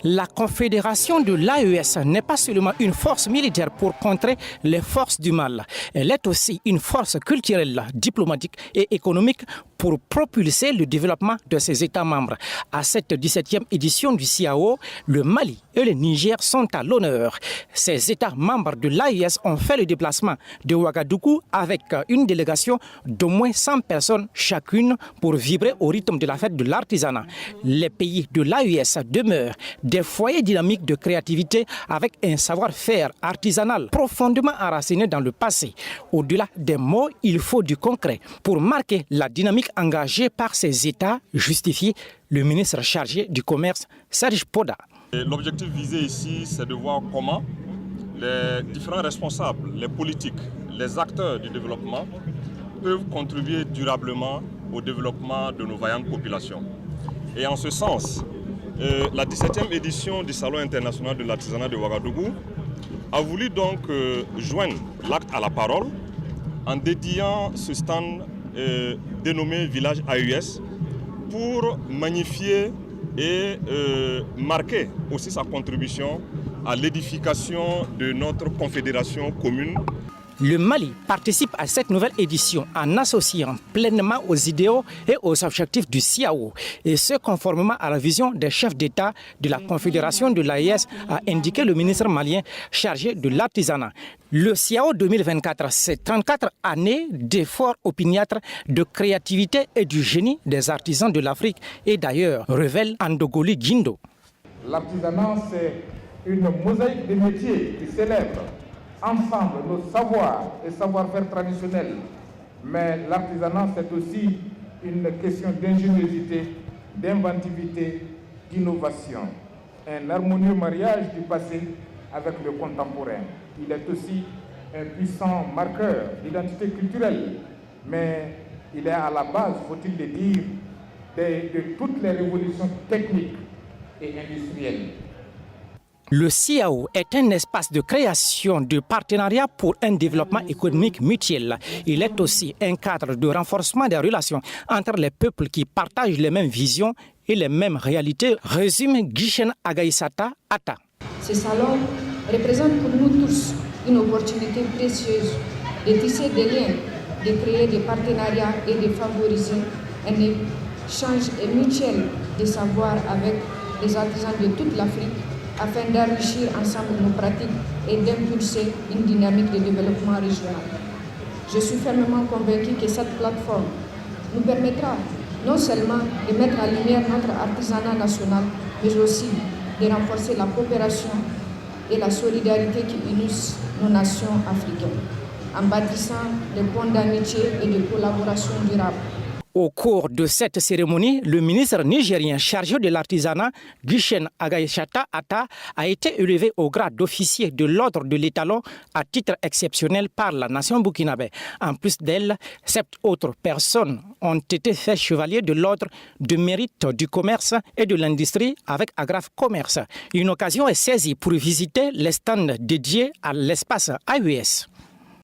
La Confédération de l'AES n'est pas seulement une force militaire pour contrer les forces du mal. Elle est aussi une force culturelle, diplomatique et économique pour propulser le développement de ses États membres. À cette 17e édition du CIAO, le Mali et le Niger sont à l'honneur. Ces États membres de l'AES ont fait le déplacement de Ouagadougou avec une délégation d'au moins 100 personnes chacune pour vibrer au rythme de la fête de l'artisanat. Les pays de l'AES demeurent des foyers dynamiques de créativité avec un savoir-faire artisanal profondément enraciné dans le passé. Au-delà des mots, il faut du concret pour marquer la dynamique engagée par ces États, justifie le ministre chargé du commerce, Serge Poda. L'objectif visé ici, c'est de voir comment les différents responsables, les politiques, les acteurs du développement peuvent contribuer durablement au développement de nos vaillantes populations. Et en ce sens, la 17e édition du Salon international de l'artisanat de Ouagadougou a voulu donc joindre l'acte à la parole en dédiant ce stand dénommé Village AES pour magnifier et marquer aussi sa contribution à l'édification de notre confédération commune. Le Mali participe à cette nouvelle édition en associant pleinement aux idéaux et aux objectifs du CIAO, et ce conformément à la vision des chefs d'État de la Confédération de l'AES, a indiqué le ministre malien chargé de l'artisanat. Le CIAO 2024, c'est 34 années d'efforts opiniâtres, de créativité et du génie des artisans de l'Afrique et d'ailleurs, révèle Andogoli Guindo. L'artisanat, c'est une mosaïque de métiers qui célèbre ensemble nos savoirs et savoir-faire traditionnels. Mais l'artisanat, c'est aussi une question d'ingéniosité, d'inventivité, d'innovation. Un harmonieux mariage du passé avec le contemporain. Il est aussi un puissant marqueur d'identité culturelle, mais il est à la base, faut-il le dire, de toutes les révolutions techniques et industrielles. Le CIAO est un espace de création de partenariats pour un développement économique mutuel. Il est aussi un cadre de renforcement des relations entre les peuples qui partagent les mêmes visions et les mêmes réalités, résume Guichen Agaïsata Ata. Ce salon représente pour nous tous une opportunité précieuse de tisser des liens, de créer des partenariats et de favoriser un échange mutuel de savoir avec les artisans de toute l'Afrique, afin d'enrichir ensemble nos pratiques et d'impulser une dynamique de développement régional. Je suis fermement convaincu que cette plateforme nous permettra non seulement de mettre en lumière notre artisanat national, mais aussi de renforcer la coopération et la solidarité qui unissent nos nations africaines, en bâtissant des ponts d'amitié et de collaboration durable. Au cours de cette cérémonie, le ministre nigérien chargé de l'artisanat, Guichen Agaïsata Ata, a été élevé au grade d'officier de l'ordre de l'étalon à titre exceptionnel par la nation burkinabé. En plus d'elle, 7 autres personnes ont été faites chevaliers de l'ordre de mérite du commerce et de l'industrie avec Agraf Commerce. Une occasion est saisie pour visiter les stands dédiés à l'espace AES.